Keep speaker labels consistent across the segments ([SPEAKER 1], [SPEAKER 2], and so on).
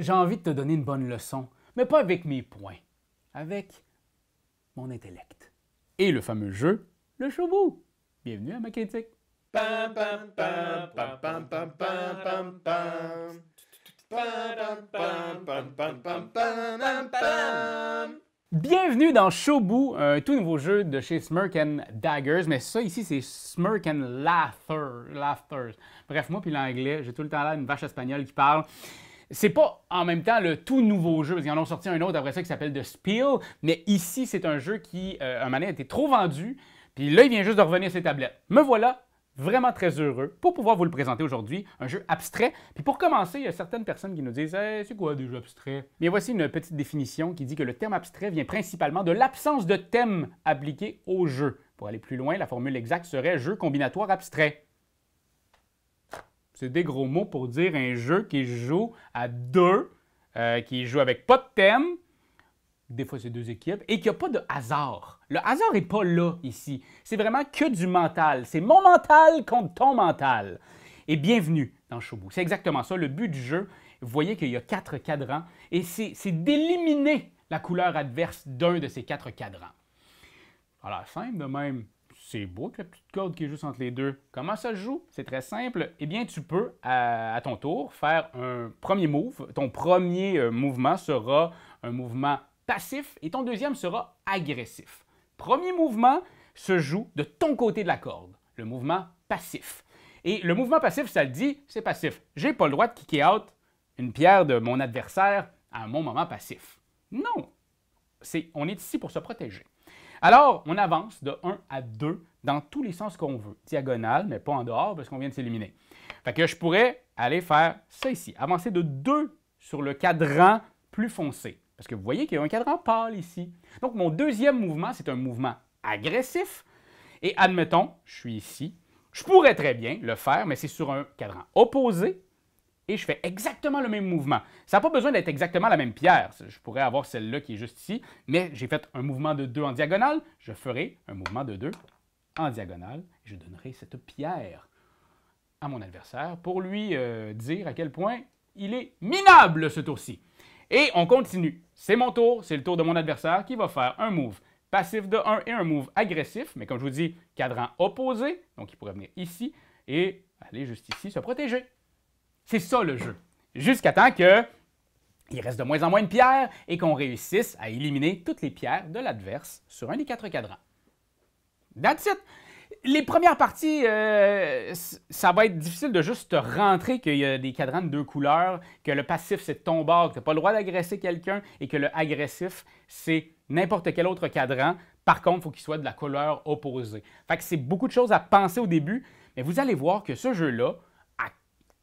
[SPEAKER 1] j'ai envie de te donner une bonne leçon, mais pas avec mes points, avec mon intellect. Et le fameux jeu, le Showbout. Bienvenue à ma critique.
[SPEAKER 2] Pam, pam, pam, pam, pam, pam, pam, pam, pam. Pam, pam, pam, pam, pam, pam, pam.
[SPEAKER 1] Bienvenue dans Showbout, un tout nouveau jeu de chez Smirk and Daggers, mais ça ici c'est Smirk and Laughers. Bref, moi puis l'anglais, j'ai tout le temps là une vache espagnole qui parle. C'est pas en même temps le tout nouveau jeu, parce qu'ils en ont sorti un autre après ça qui s'appelle The Spiel, mais ici c'est un jeu qui, un moment donné, a été trop vendu, puis là il vient juste de revenir sur ses tablettes. Me voilà vraiment très heureux pour pouvoir vous le présenter aujourd'hui, un jeu abstrait. Puis pour commencer, il y a certaines personnes qui nous disent hey, « c'est quoi des jeux abstraits? » Mais voici une petite définition qui dit que le terme abstrait vient principalement de l'absence de thème appliqué au jeu. Pour aller plus loin, la formule exacte serait « jeu combinatoire abstrait ». C'est des gros mots pour dire un jeu qui joue à deux, qui joue avec pas de thème, des fois c'est deux équipes, et qu'il n'y a pas de hasard. Le hasard n'est pas là, ici. C'est vraiment que du mental. C'est mon mental contre ton mental. Et bienvenue dans Showbout. C'est exactement ça. Le but du jeu, vous voyez qu'il y a 4 cadrans, et c'est d'éliminer la couleur adverse d'un de ces 4 cadrans. Alors, simple de même. C'est beau que la petite corde qui est juste entre les deux. Comment ça se joue? C'est très simple. Eh bien, tu peux, à ton tour, faire un premier move. Ton premier mouvement sera un mouvement passif et ton deuxième sera agressif. Premier mouvement se joue de ton côté de la corde, le mouvement passif. Et le mouvement passif, ça le dit, c'est passif. J'ai pas le droit de kicker out une pierre de mon adversaire à mon moment passif. Non! On est ici pour se protéger. Alors, on avance de 1 à 2 dans tous les sens qu'on veut. Diagonale, mais pas en dehors parce qu'on vient de s'éliminer. Fait que je pourrais aller faire ça ici, avancer de 2 sur le cadran plus foncé. Parce que vous voyez qu'il y a un cadran pâle ici. Donc, mon deuxième mouvement, c'est un mouvement agressif. Et admettons, je suis ici. Je pourrais très bien le faire, mais c'est sur un cadran opposé. Et je fais exactement le même mouvement. Ça n'a pas besoin d'être exactement la même pierre. Je pourrais avoir celle-là qui est juste ici, mais j'ai fait un mouvement de 2 en diagonale. Je ferai un mouvement de 2 en diagonale. Je donnerai cette pierre à mon adversaire pour lui dire à quel point il est minable ce tour-ci. Et on continue. C'est mon tour, c'est le tour de mon adversaire qui va faire un move passif de 1 et un move agressif, mais comme je vous dis, cadran opposé, donc il pourrait venir ici et aller juste ici se protéger. C'est ça le jeu. Jusqu'à temps qu'il reste de moins en moins de pierres et qu'on réussisse à éliminer toutes les pierres de l'adverse sur un des 4 cadrans. That's it! Les premières parties, ça va être difficile de juste rentrer qu'il y a des cadrans de 2 couleurs, que le passif, c'est de ton bord, que tu n'as pas le droit d'agresser quelqu'un et que le agressif, c'est n'importe quel autre cadran. Par contre, il faut qu'il soit de la couleur opposée. Fait que c'est beaucoup de choses à penser au début, mais vous allez voir que ce jeu-là, à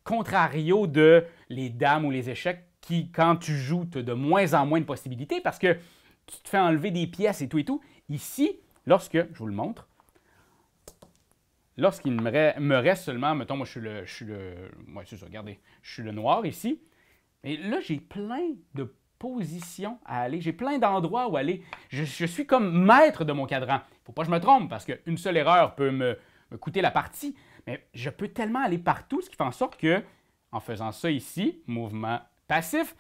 [SPEAKER 1] contrario de les dames ou les échecs, qui, quand tu joues, tu as de moins en moins de possibilités parce que tu te fais enlever des pièces et tout, ici, lorsque, je vous le montre, lorsqu'il me reste seulement, mettons, moi je suis c'est ça, regardez, je suis le noir ici. Et là, j'ai plein de positions à aller, j'ai plein d'endroits où aller. Je suis comme maître de mon cadran. Il ne faut pas que je me trompe parce qu'une seule erreur peut me coûter la partie. Mais je peux tellement aller partout, ce qui fait en sorte que, en faisant ça ici, mouvement passif,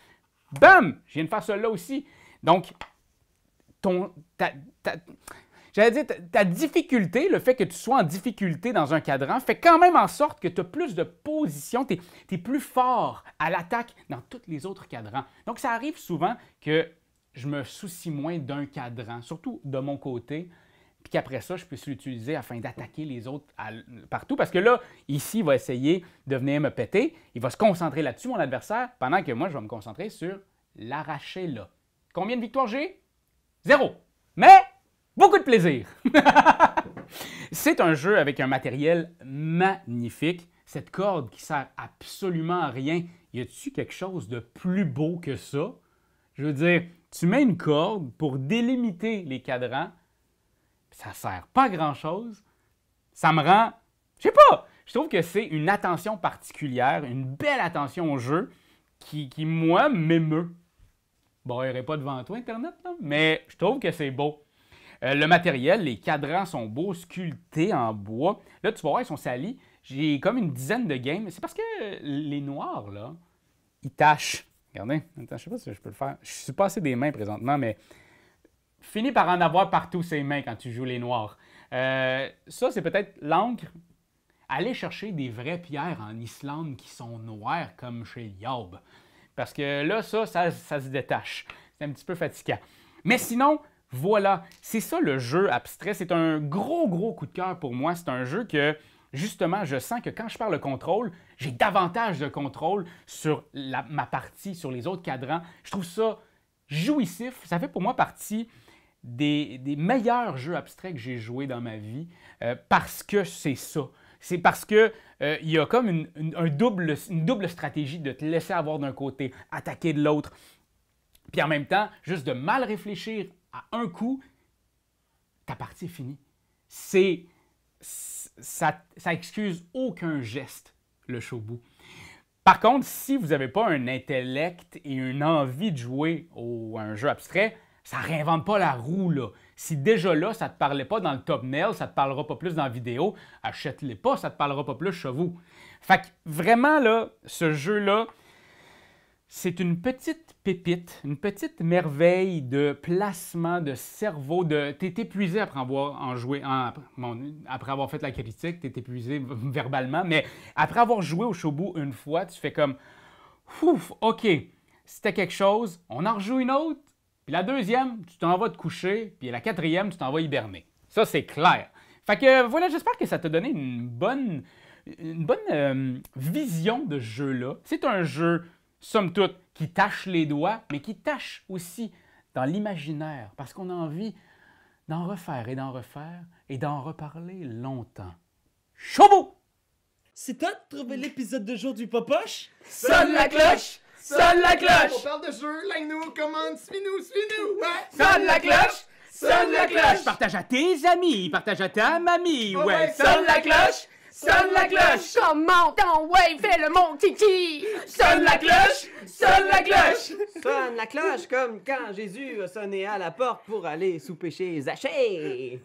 [SPEAKER 1] bam, je viens de faire cela aussi. Donc, j'allais dire, ta difficulté, le fait que tu sois en difficulté dans un cadran, fait quand même en sorte que tu as plus de positions, tu es plus fort à l'attaque dans tous les autres cadrans. Donc, ça arrive souvent que je me soucie moins d'un cadran, surtout de mon côté, puis qu'après ça, je puisse l'utiliser afin d'attaquer les autres partout. Parce que là, ici, il va essayer de venir me péter, il va se concentrer là-dessus, mon adversaire, pendant que moi, je vais me concentrer sur l'arracher là. Combien de victoires j'ai? 0. Mais beaucoup de plaisir! C'est un jeu avec un matériel magnifique. Cette corde qui sert absolument à rien. Y a-t-il quelque chose de plus beau que ça? Je veux dire, tu mets une corde pour délimiter les cadrans, ça sert pas à grand-chose. Ça me rend... Je sais pas! Je trouve que c'est une attention particulière, une belle attention au jeu qui moi, m'émeut. Bon, il n'y aurait pas devant toi, Internet, là, mais je trouve que c'est beau. Le matériel, les cadrans sont beaux, sculptés en bois. Là, tu vas voir, ils sont salis. J'ai comme une dizaine de games. C'est parce que les noirs, là, ils tâchent. Regardez, attends, je sais pas si je peux le faire. Je suis pas assez des mains présentement, mais finis par en avoir partout ses mains quand tu joues les noirs. Ça, c'est peut-être l'encre. Allez chercher des vraies pierres en Islande qui sont noires comme chez Yob. Parce que là, ça se détache. C'est un petit peu fatigant. Mais sinon, voilà, c'est ça le jeu abstrait. C'est un gros coup de cœur pour moi. C'est un jeu que, justement, je sens que quand je parle de contrôle, j'ai davantage de contrôle sur ma partie, sur les autres cadrans. Je trouve ça jouissif. Ça fait pour moi partie des meilleurs jeux abstraits que j'ai joués dans ma vie parce que c'est ça. C'est parce que il y a comme une double stratégie de te laisser avoir d'un côté, attaquer de l'autre, puis en même temps, juste de mal réfléchir à un coup, ta partie est finie. Ça excuse aucun geste, le Shobu. Par contre, si vous n'avez pas un intellect et une envie de jouer à un jeu abstrait, ça ne réinvente pas la roue, là. Si déjà là, ça ne te parlait pas dans le thumbnail, ça ne te parlera pas plus dans la vidéo, achète-les pas, ça ne te parlera pas plus chez vous. Fait que vraiment, là, ce jeu-là, c'est une petite pépite, une petite merveille de placement de cerveau. T'es épuisé après après avoir fait la critique, t'es épuisé verbalement, mais après avoir joué au Shobu une fois, tu fais comme « Ouf, OK, c'était quelque chose, on en rejoue une autre. » Puis la deuxième, tu t'en vas te coucher. Puis la quatrième, tu t'en vas hiberner. Ça, c'est clair. Fait que voilà, j'espère que ça t'a donné une bonne vision de ce jeu-là. C'est un jeu, somme toute, qui tâche les doigts, mais qui tâche aussi dans l'imaginaire. Parce qu'on a envie d'en refaire et d'en reparler longtemps. Shobu!
[SPEAKER 3] C'est toi de trouver l'épisode de jour du Popoche?
[SPEAKER 1] Sonne la cloche! Sonne la cloche!
[SPEAKER 2] On parle de jeu, like-nous, commande, suis-nous, ouais!
[SPEAKER 1] Sonne la cloche! Sonne la cloche! Partage à tes amis, partage à ta mamie,
[SPEAKER 2] Oh
[SPEAKER 1] ouais!
[SPEAKER 2] ouais,
[SPEAKER 1] Sonne la cloche! Sonne la cloche!
[SPEAKER 4] Commente en wave, fais le mon titi!
[SPEAKER 1] Sonne la cloche! Sonne la cloche!
[SPEAKER 3] Sonne la cloche comme quand Jésus a sonné à la porte pour aller souper chez Zachée.